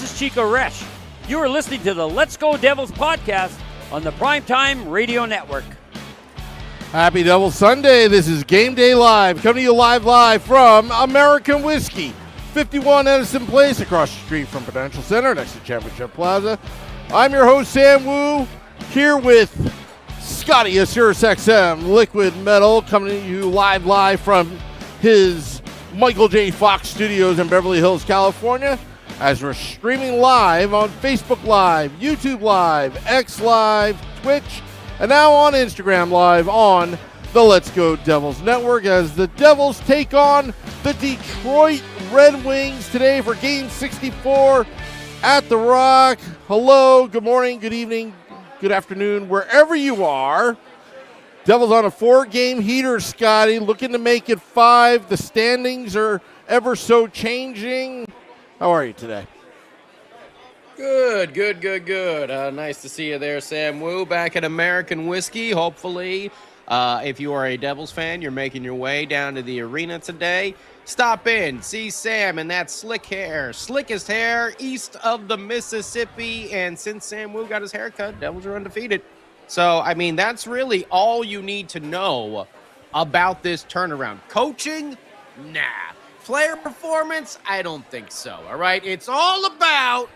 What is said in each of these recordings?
is Chico Resch. You are listening to the Let's Go Devils podcast on the Primetime Radio Network. Happy Devil Sunday. This is Game Day Live, coming to you live from American Whiskey, 51 Edison Place, across the street from Prudential Center, next to Championship Plaza. I'm your host, Sam Woo, here with Scotty of Sirius XM Liquid Metal, coming to you live from his Michael J. Fox Studios in Beverly Hills, California, as we're streaming live on Facebook Live, YouTube Live, X Live, Twitch, and now on Instagram Live on the Let's Go Devils Network, as the Devils take on the Detroit Red Wings today for Game 64 at The Rock. Hello, good morning, good evening, good afternoon, wherever you are. Devils on a 4-game heater, Scotty, looking to make it 5. The standings are ever so changing. How are you today? Good. Nice to see you there, Sam Woo, back at American Whiskey. Hopefully, if you are a Devils fan, you're making your way down to the arena today. Stop in, see Sam and that slickest hair east of the Mississippi. And since Sam Woo got his haircut, Devils are undefeated. So, I mean, that's really all you need to know about this turnaround. Coaching? Nah. Player performance? I don't think so, all right? It's all about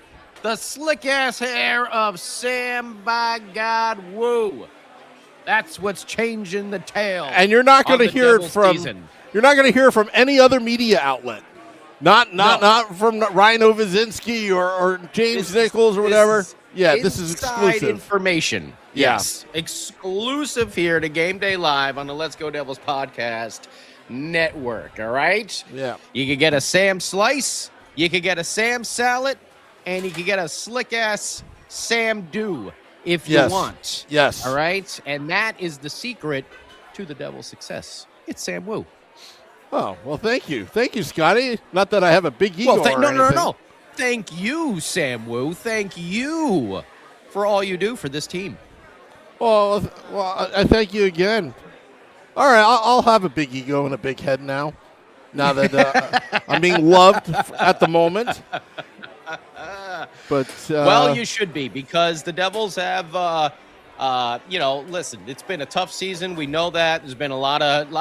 the slick-ass hair of Sam by God Woo. That's what's changing the tale. And you're not going to hear it from season. You're not going to hear from any other media outlet. Not from Ryan Ovizinski or James Nichols or whatever. This is exclusive information. Yes. Yeah. Exclusive here to Game Day Live on the Let's Go Devils podcast network, all right? Yeah. You could get a Sam slice, you could get a Sam salad, and you could get a slick-ass Sam Dew if you want. Yes. All right? And that is the secret to the Devils' success. It's Sam Woo. Oh, well, thank you. Thank you, Scotty. Not that I have a big ego or anything. No. Thank you, Sam Woo. Thank you for all you do for this team. Well, I thank you again. All right, I'll have a big ego and a big head now that I'm being loved at the moment. But well, you should be, because the Devils have, listen, it's been a tough season. We know that. There's been a lot of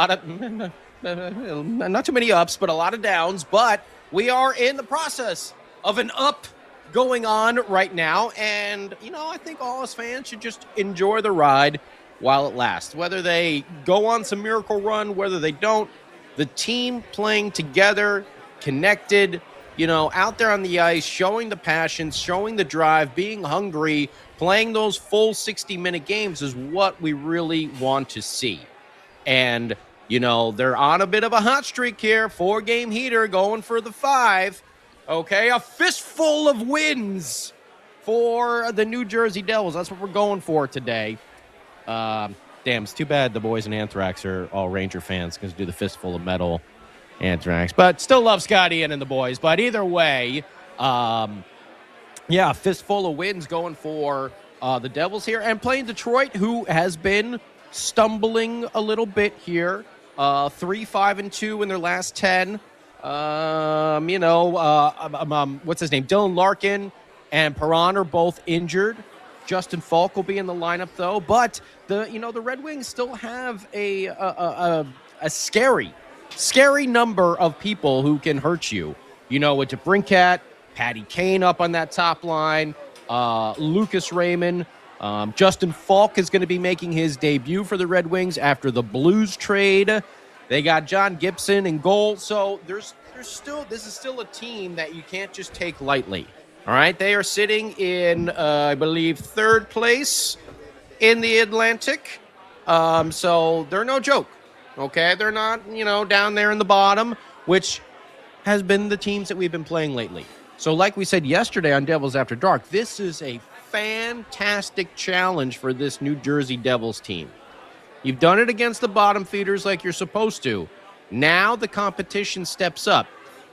not too many ups, but a lot of downs. But we are in the process of an up going on right now. And, I think all us fans should just enjoy the ride while it lasts. Whether they go on some miracle run, whether they don't, the team playing together, connected, out there on the ice, showing the passion, showing the drive, being hungry, playing those full 60-minute games is what we really want to see. And, they're on a bit of a hot streak here, 4-game heater going for the 5. Okay, a fistful of wins for the New Jersey Devils. That's what we're going for today. Damn, it's too bad the boys in Anthrax are all Ranger fans because do the fistful of metal Anthrax. But still love Scotty and the boys. But either way, fistful of wins going for the Devils here. And playing Detroit, who has been stumbling a little bit here. 3-5-2 in their last 10. What's his name? Dylan Larkin and Perron are both injured. Justin Falk will be in the lineup, though. But the Red Wings still have a scary number of people who can hurt you. With DeBrincat, Patty Kane up on that top line, Lucas Raymond. Justin Falk is going to be making his debut for the Red Wings after the Blues trade. They got John Gibson in goal. So this is still a team that you can't just take lightly. All right, they are sitting in, I believe, 3rd place in the Atlantic. So they're no joke, okay? They're not, down there in the bottom, which has been the teams that we've been playing lately. So like we said yesterday on Devils After Dark, this is a fantastic challenge for this New Jersey Devils team. You've done it against the bottom feeders like you're supposed to. Now the competition steps up.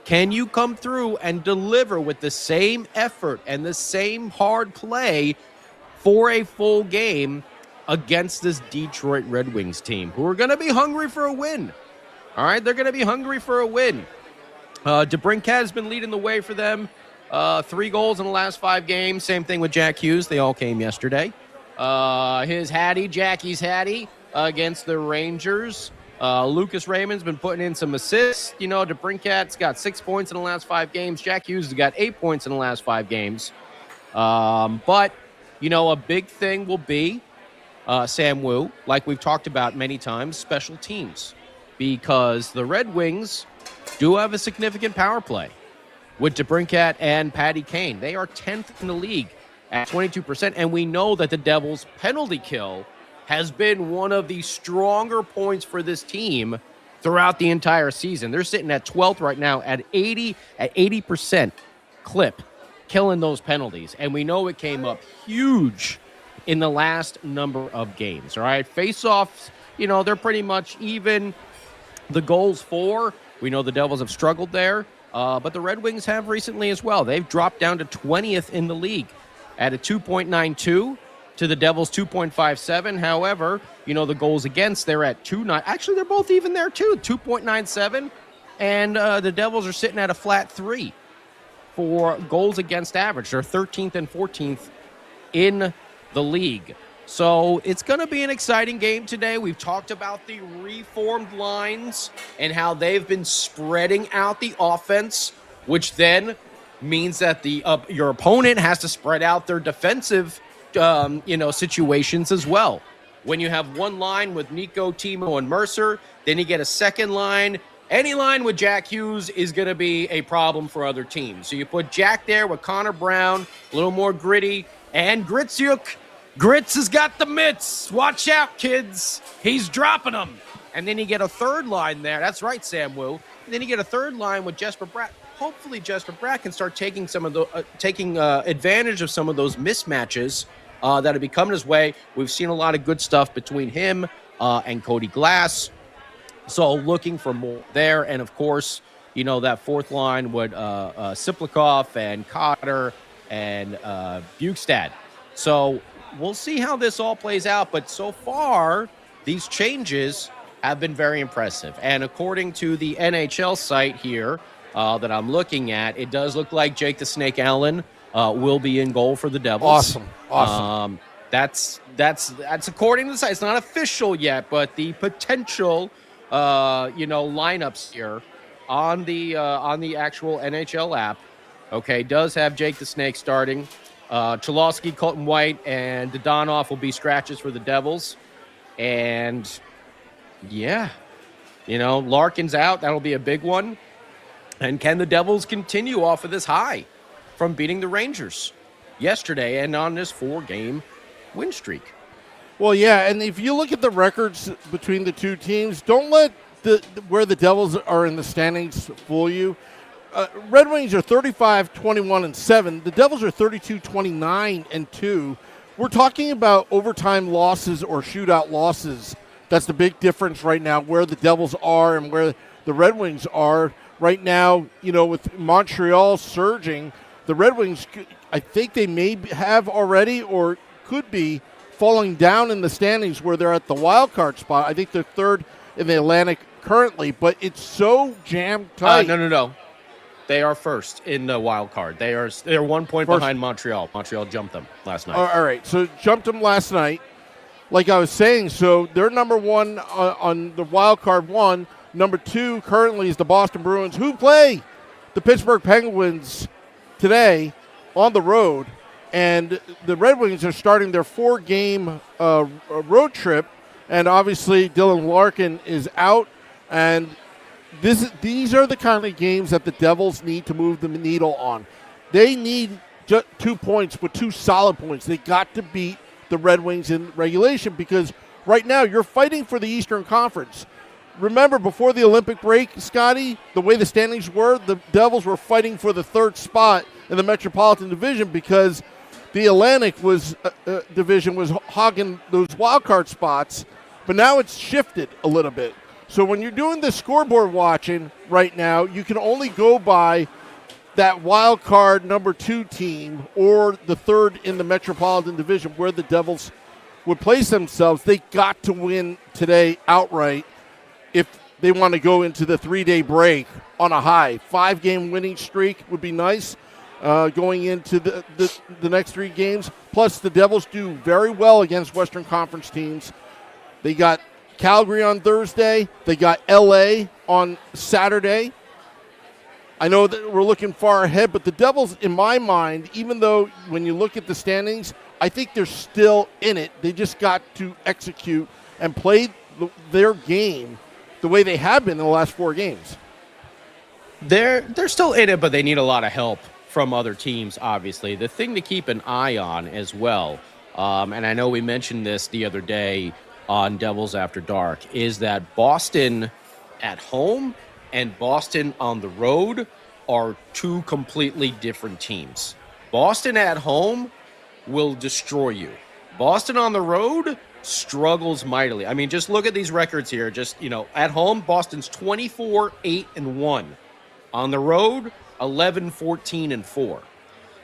Can you come through and deliver with the same effort and the same hard play for a full game against this Detroit Red Wings team, who are going to be hungry for a win? All right, they're going to be hungry for a win. DeBrincat has been leading the way for them. 3 goals in the last 5 games. Same thing with Jack Hughes. They all came yesterday. Jackie's Hattie, against the Rangers. Lucas Raymond's been putting in some assists. DeBrincat's got 6 points in the last 5 games. Jack Hughes has got 8 points in the last 5 games. But, a big thing will be Sam Woo, like we've talked about many times, special teams. Because the Red Wings do have a significant power play with DeBrincat and Patty Kane. They are 10th in the league at 22%, and we know that the Devils' penalty kill has been one of the stronger points for this team throughout the entire season. They're sitting at 12th right now at 80% clip, killing those penalties. And we know it came up huge in the last number of games, all right? Face-offs, they're pretty much even. The goals for, we know the Devils have struggled there, but the Red Wings have recently as well. They've dropped down to 20th in the league at a 2.92 to the Devils' 2.57. However, the goals against, they're at 2.9. Actually, they're both even there too, 2.97. And the Devils are sitting at a flat 3 for goals against average. They're 13th and 14th in the league. So it's going to be an exciting game today. We've talked about the reformed lines and how they've been spreading out the offense, which then means that your opponent has to spread out their defensive situations as well. When you have one line with Nico, Timo, and Mercer, then you get a second line. Any line with Jack Hughes is going to be a problem for other teams. So you put Jack there with Connor Brown, a little more gritty, and Gritsyuk. Grits has got the mitts. Watch out, kids. He's dropping them. And then you get a third line there. That's right, Sam Woo. And then you get a third line with Jesper Bratt. Hopefully, Jesper Bratt can start taking advantage of some of those mismatches that have been coming his way. We've seen a lot of good stuff between him and Cody Glass. So looking for more there. And, of course, that fourth line with Siplikov and Cotter and Bukestad. So we'll see how this all plays out, but so far, these changes have been very impressive. And according to the NHL site here that I'm looking at, it does look like Jake the Snake Allen will be in goal for the Devils. Awesome. That's according to the site. It's not official yet, but the potential, lineups here on the actual NHL app, okay, does have Jake the Snake starting. Cholowski, Colton White, and Dodonov will be scratches for the Devils. And, Larkin's out. That'll be a big one. And can the Devils continue off of this high from beating the Rangers yesterday and on this 4-game win streak? Well, yeah, and if you look at the records between the two teams, don't let where the Devils are in the standings fool you. Red Wings are 35-21-7. The Devils are 32-29-2. We're talking about overtime losses or shootout losses. That's the big difference right now, where the Devils are and where the Red Wings are right now. With Montreal surging, the Red Wings, I think they may have already or could be falling down in the standings where they're at the wild card spot. I think they're third in the Atlantic currently, but it's so jammed tight. No. They are first in the wild card. They're 1 point behind Montreal. Montreal jumped them last night. All right, so jumped them last night. Like I was saying, so they're number one on the wild card one. Number 2 currently is the Boston Bruins, who play the Pittsburgh Penguins today on the road. And the Red Wings are starting their 4-game road trip. And obviously Dylan Larkin is out. And these are the kind of games that the Devils need to move the needle on. They need just 2 points, but 2 solid points. They got to beat the Red Wings in regulation because right now you're fighting for the Eastern Conference. Remember, before the Olympic break, Scotty, the way the standings were, the Devils were fighting for the 3rd spot in the Metropolitan Division because the Atlantic division was hogging those wild card spots, but now it's shifted a little bit. So when you're doing the scoreboard watching right now, you can only go by that wild card number 2 team or the 3rd in the Metropolitan Division where the Devils would place themselves. They got to win today outright if they want to go into the 3-day break on a high. 5-game winning streak would be nice. going into the next 3 games. Plus, the Devils do very well against Western Conference teams. They got Calgary on Thursday. They got LA on Saturday. I know that we're looking far ahead, but the Devils, in my mind, even though when you look at the standings, I think they're still in it. They just got to execute and play their game the way they have been in the last 4 games. They're still in it, but they need a lot of help from other teams, obviously. The thing to keep an eye on as well, and I know we mentioned this the other day on Devils After Dark, is that Boston at home and Boston on the road are 2 completely different teams. Boston at home will destroy you. Boston on the road struggles mightily. I mean, just look at these records here. Just, at home, Boston's 24-8-1. On the road, 11-14-4.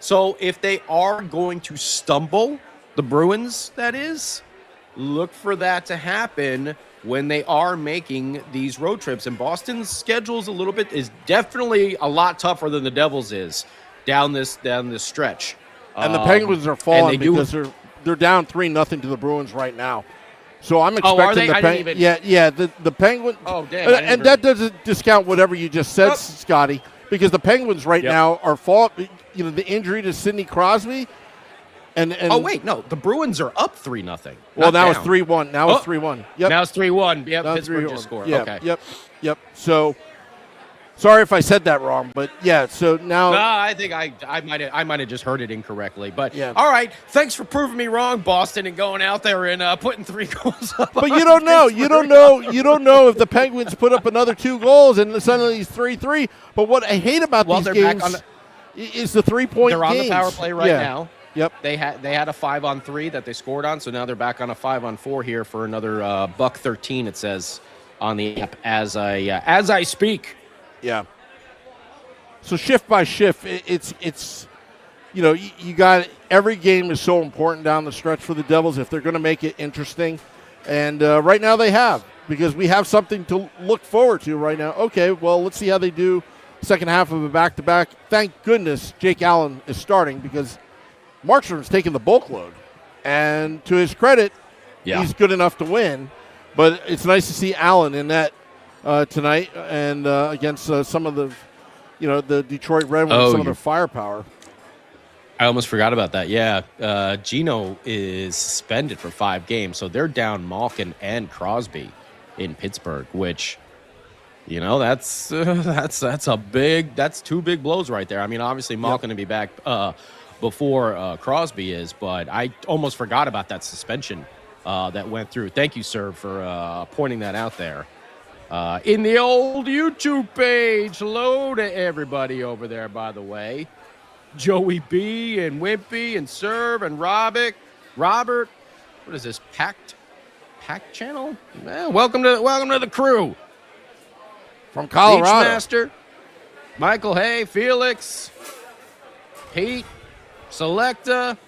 So if they are going to stumble, the Bruins, that is, look for that to happen when they are making these road trips. And Boston's schedule is definitely a lot tougher than the Devils is down this stretch. And the Penguins are falling because they're down 3-0 to the Bruins right now. So I'm expecting the Penguins. Oh, damn! And that doesn't discount whatever you just said, Scotty, because the Penguins right now are the injury to Sidney Crosby. And oh wait, no, the Bruins are up 3-0. Well, now it's 3-1. Now it's 3-1. Yep. Now it's 3-1. Yep, now Pittsburgh just scored. Yeah, okay. Yep. So, sorry if I said that wrong, but yeah. So now, I think I might have just heard it incorrectly. But yeah. All right, thanks for proving me wrong, Boston, and going out there and putting 3 goals up. But you don't know. You don't know if the Penguins put up another 2 goals and suddenly it's 3-3. But what I hate about these games is the 3-point They're on games. the power play right now. Yep. They had a 5-on-3 that they scored on, so now they're back on a 5-on-4 here for another $1.13. It says on the app as I speak. Yeah. So shift by shift, it's you got every game is so important down the stretch for the Devils if they're going to make it interesting, and right now they have, because we have something to look forward to right now. Okay, well, let's see how they do second half of a back-to-back. Thank goodness Jake Allen is starting, because Markstrom's taking the bulk load, and to his credit, he's good enough to win. But it's nice to see Allen in that tonight, and against some of the, the Detroit Red Wings, some of their firepower. I almost forgot about that. Yeah, Gino is suspended for 5 games, so they're down Malkin and Crosby in Pittsburgh, which, that's 2 big blows right there. I mean, obviously Malkin to be back before Crosby is, but I almost forgot about that suspension that went through. Thank you, sir, for pointing that out there. In the old YouTube page. Hello to everybody over there, by the way. Joey B and Wimpy and Serve and Robert. What is this? Packed channel? Welcome to the crew. From Colorado. Beachmaster, Michael Hay, Felix, Pete, Selecta,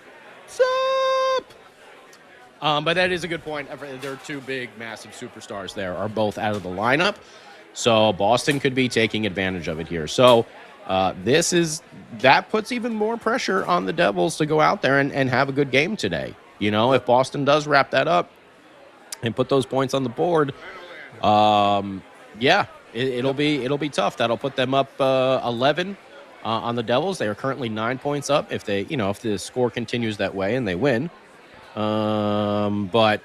sup? But that is a good point. There are 2 big, massive superstars there are both out of the lineup. So Boston could be taking advantage of it here. So that puts even more pressure on the Devils to go out there and have a good game today. If Boston does wrap that up and put those points on the board, it'll be tough. That'll put them up 11 on the Devils. They are currently 9 points up if if the score continues that way and they win. But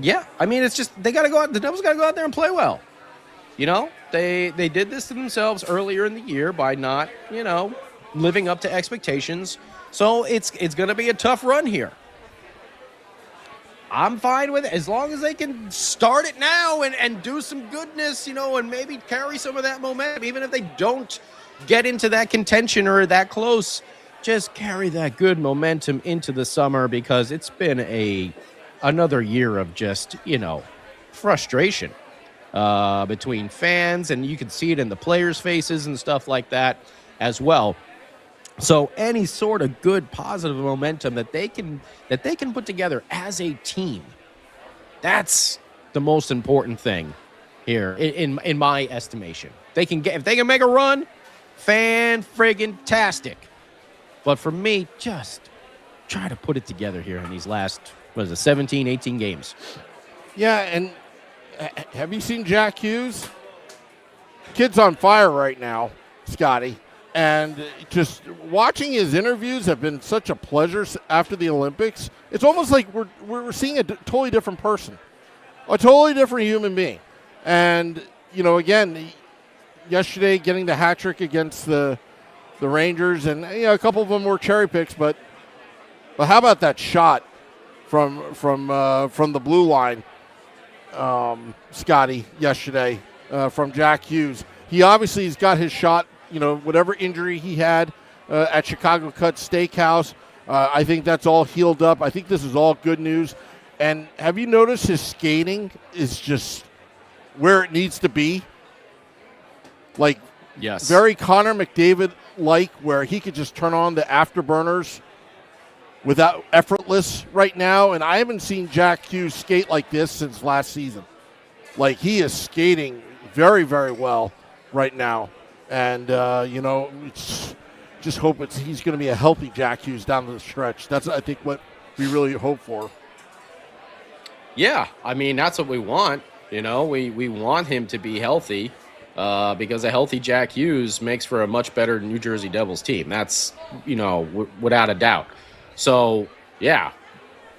yeah, I mean, it's just the Devils got to go out there and play well. They did this to themselves earlier in the year by not, living up to expectations. So it's going to be a tough run here. I'm fine with it as long as they can start it now and do some goodness, and maybe carry some of that momentum, even if they don't get into that contention or that close. Just carry that good momentum into the summer, because it's been another year of just, frustration between fans, and you can see it in the players' faces and stuff like that as well. So any sort of good positive momentum that they can put together as a team, that's the most important thing here in my estimation. If they can make a run, fan-friggin-tastic. But for me, just try to put it together here in these last, 17, 18 games. Yeah, and have you seen Jack Hughes? Kid's on fire right now, Scotty. And just watching his interviews have been such a pleasure after the Olympics. It's almost like we're seeing a totally different person, a totally different human being. And, again, yesterday getting the hat trick against the Rangers, and a couple of them were cherry picks, but how about that shot from the blue line, Scotty, yesterday from Jack Hughes? He obviously has got his shot. Whatever injury he had at Chicago Cut Steakhouse, I think that's all healed up. I think this is all good news. And have you noticed his skating is just where it needs to be? Like, yes, very Connor McDavid-like, where he could just turn on the afterburners without effortless right now. And I haven't seen Jack Hughes skate like this since last season. Like, he is skating very, very well right now. And, just hope he's going to be a healthy Jack Hughes down the stretch. That's, I think, what we really hope for. Yeah, I mean, that's what we want. We want him to be healthy because a healthy Jack Hughes makes for a much better New Jersey Devils team. That's, without a doubt. So, yeah,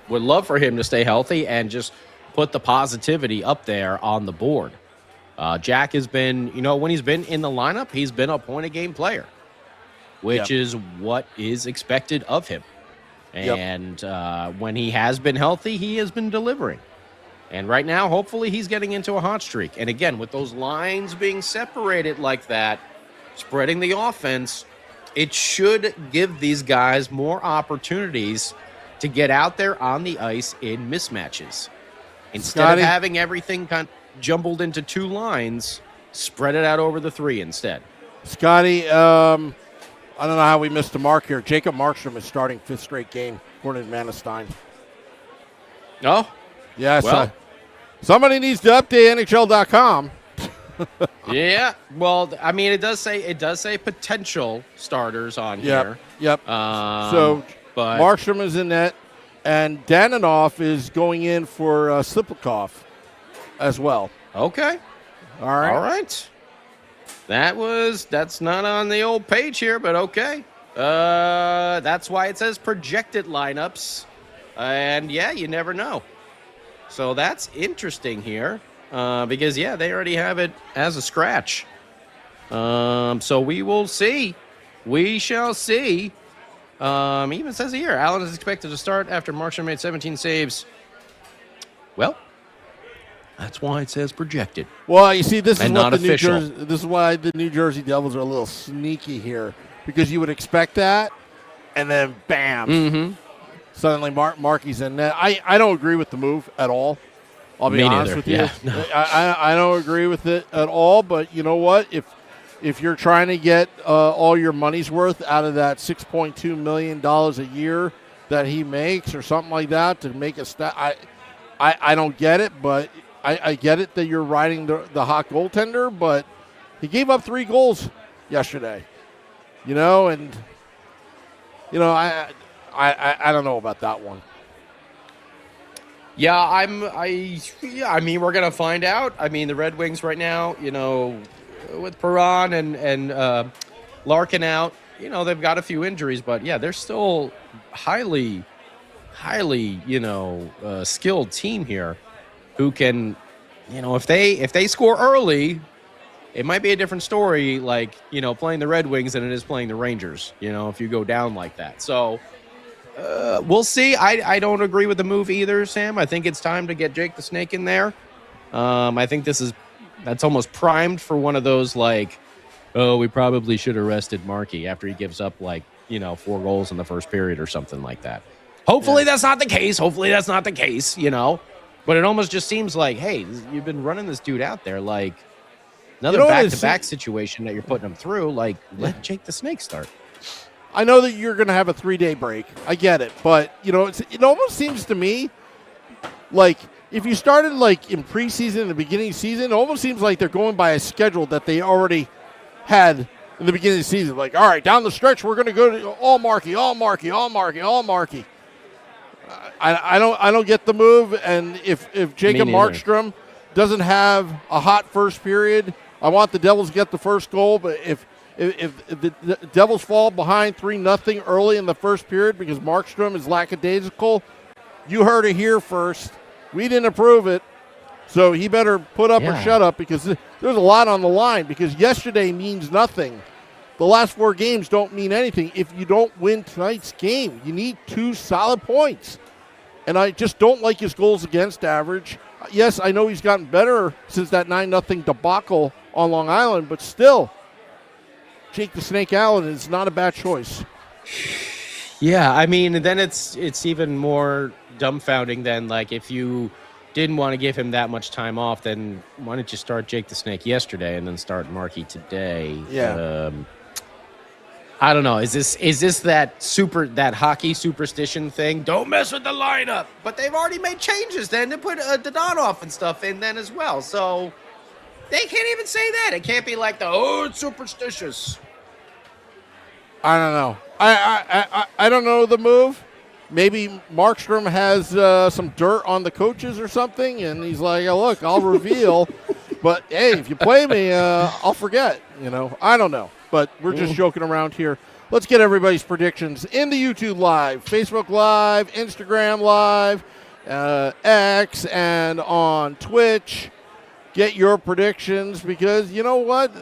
would love for him to stay healthy and just put the positivity up there on the board. Jack has been, when he's been in the lineup, he's been a point-a-game player, which is what is expected of him. And when he has been healthy, he has been delivering. And right now, hopefully, he's getting into a hot streak. And again, with those lines being separated like that, spreading the offense, it should give these guys more opportunities to get out there on the ice in mismatches. Instead of having everything kind of jumbled into two lines, spread it out over the three instead. Scotty, I don't know how we missed the mark here. Jacob Markstrom is starting fifth straight game, according to Manestein. Oh? Yes. Well, somebody needs to update NHL.com. Yeah. Well, I mean, it does say potential starters on here. Yep. So Markstrom is in net, and Daninoff is going in for Slipikov as well. Okay. All right. That's not on the old page here, but okay. That's why it says projected lineups. And yeah, you never know. So that's interesting here. Because they already have it as a scratch. So we will see. We shall see. Even says here, Allen is expected to start after Markstrom made 17 saves. Well, that's why it says projected. Well, you see, this is not official. This is why the New Jersey Devils are a little sneaky here, because you would expect that, and then bam, suddenly Markey's in net. I don't agree with the move at all. I'll be honest with you. No. I don't agree with it at all. But you know what? If you're trying to get all your money's worth out of that $6.2 million a year that he makes, or something like that, to make a stat, I don't get it, but. I get it that you're riding the hot goaltender, but he gave up 3 goals yesterday. I don't know about that one. Yeah, I mean, we're gonna find out. I mean, the Red Wings right now, with Perron and Larkin out, they've got a few injuries, but yeah, they're still highly, skilled team here. Who can, if they score early, it might be a different story, like, playing the Red Wings than it is playing the Rangers, if you go down like that. So we'll see. I don't agree with the move either, Sam. I think it's time to get Jake the Snake in there. I think that's almost primed for one of those, like, oh, we probably should have rested Markey after he gives up, 4 goals in the first period or something like that. Hopefully that's not the case. But it almost just seems like, hey, you've been running this dude out there, like another back-to-back situation that you're putting him through. Like, let Jake the Snake start. I know that you're going to have a 3-day break. I get it. But, it almost seems to me like if you started in preseason, in the beginning of the season, it almost seems like they're going by a schedule that they already had in the beginning of the season. Like, all right, down the stretch, we're going to go to all Markey. I don't get the move. And if Jacob Markstrom doesn't have a hot first period, I want the Devils to get the first goal. But if the Devils fall behind 3-0 early in the first period because Markstrom is lackadaisical, you heard it here first. We didn't approve it. So he better put up or shut up, because there's a lot on the line, because yesterday means nothing. The last 4 games don't mean anything if you don't win tonight's game. You need 2 solid points. And I just don't like his goals against average. Yes, I know he's gotten better since that 9-0 debacle on Long Island, but still, Jake the Snake Allen is not a bad choice. Yeah, I mean, then it's even more dumbfounding than, like, if you didn't want to give him that much time off, then why didn't you start Jake the Snake yesterday and then start Markey today? Yeah. I don't know. Is this that hockey superstition thing? Don't mess with the lineup. But they've already made changes then to put Dodonov and stuff in then as well. So they can't even say that. It can't be like it's superstitious. I don't know. I don't know the move. Maybe Markstrom has some dirt on the coaches or something, and he's like, oh, look, I'll reveal. But, hey, if you play me, I'll forget. I don't know. But we're just joking around here. Let's get everybody's predictions in the YouTube Live, Facebook Live, Instagram Live, X, and on Twitch. Get your predictions, because you know what?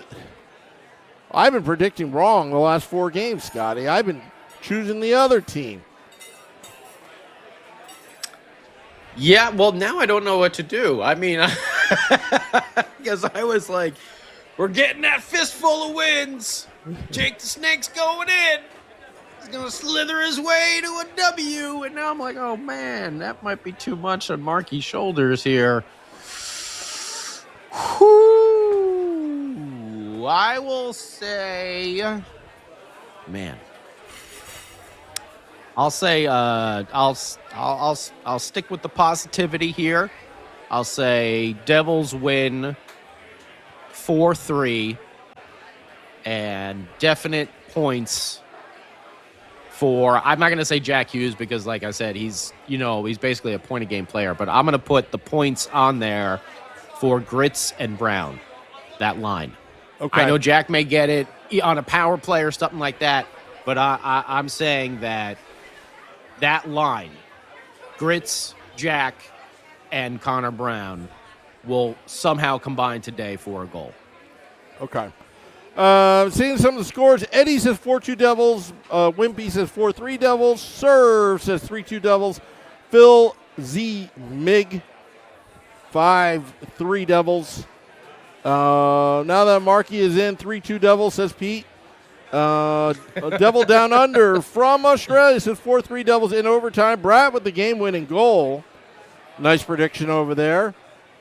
I've been predicting wrong the last 4 games, Scotty. I've been choosing the other team. Yeah, well, now I don't know what to do. I mean, because I was like, we're getting that fistful of wins. Jake the Snake's going in. He's going to slither his way to a W. And now I'm like, oh, man, that might be too much on Marky's shoulders here. Whew. I will say, man. I'll say I'll stick with the positivity here. I'll say Devils win 4-3 and definite points for, I'm not going to say Jack Hughes, because like I said, he's basically a point a game player, but I'm going to put the points on there for Grits and Brown, that line. Okay. I know Jack may get it on a power play or something like that, but I'm saying that line, Grits, Jack, and Connor Brown, will somehow combine today for a goal. Okay. Seeing some of the scores, Eddie says 4-2 Devils. Wimpy says 4-3 Devils. Serve says 3-2 Devils. Phil Z. Mig, 5-3 Devils. Now that Markey is in, 3-2 Devils, says Pete. Devil Down Under from Australia says 4-3 Devils in overtime. Brad with the game-winning goal. Nice prediction over there.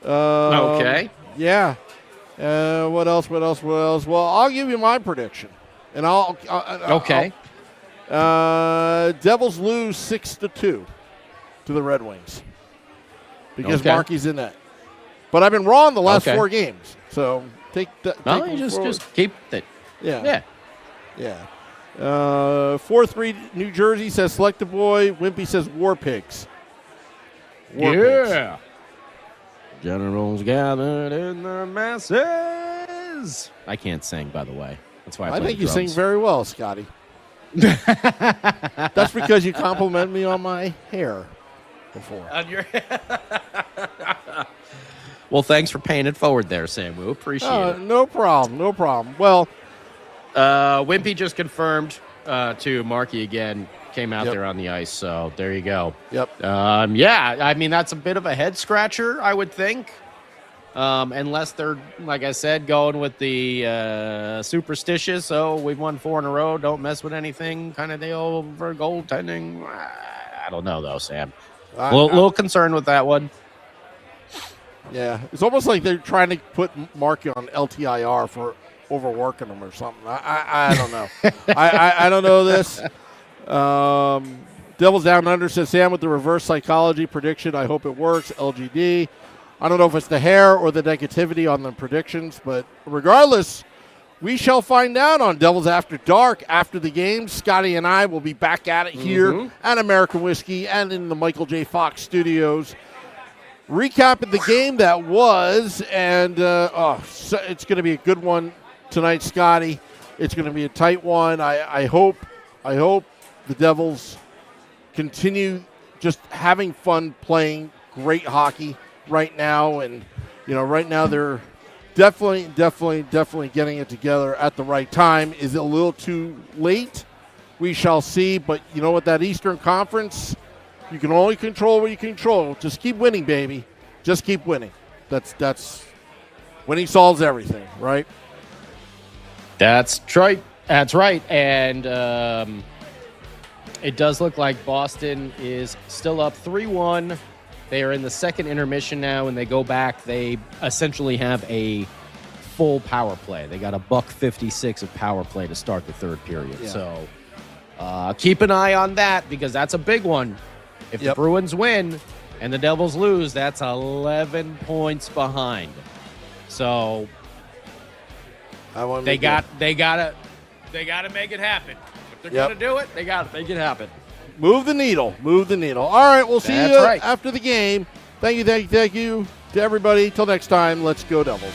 Okay. Yeah. What else? Well, I'll give you my prediction, and okay. Devils lose 6-2 to the Red Wings because Markey's in that. But I've been wrong the last 4 games, so take that. No, you just keep it. Yeah. 4-3 New Jersey says Selective Boy. Wimpy says War Pigs. Pigs. Generals gathered in the masses. I can't sing, by the way. That's why I think you sing very well, Scotty. That's because you complimented me on my hair before. On your Well, thanks for paying it forward there, Sam Woo. Appreciate it. No problem. Well, Wimpy just confirmed to Markey again. Came out there on the ice, so there you go. Yep. Yeah, I mean, that's a bit of a head scratcher, I would think. Unless they're, like I said, going with the superstitious, we've won 4 in a row, don't mess with anything kind of deal for goaltending. I don't know, though, Sam. A little concerned with that one. Yeah, it's almost like they're trying to put Markey on LTIR for overworking him or something. I don't know. I don't know this. Devils Down Under says Sam with the reverse psychology prediction. I hope it works. LGD. I don't know if it's the hair or the negativity on the predictions, but regardless, We shall find out on Devils After Dark after the game. Scotty and I will be back at it here at American Whiskey and in the Michael J. Fox studios. Recapping the game that was, and so it's going to be a good one tonight, Scotty. It's going to be a tight one. I hope the Devils continue just having fun playing great hockey right now. And, right now they're definitely getting it together at the right time. Is it a little too late? We shall see. But you know what, that Eastern Conference, you can only control what you control. Just keep winning, baby. Just keep winning. That's winning solves everything, right? That's right. That's right. And it does look like Boston is still up 3-1. They are in the second intermission now, and they go back. They essentially have a full power play. They got a $1.56 of power play to start the third period. Yeah. So keep an eye on that, because that's a big one. If the Bruins win and the Devils lose, that's 11 points behind. So they gotta make it happen. If they're gonna do it, they gotta make it happen. Move the needle. All right, we'll see you after the game. Thank you to everybody. Till next time, let's go Devils.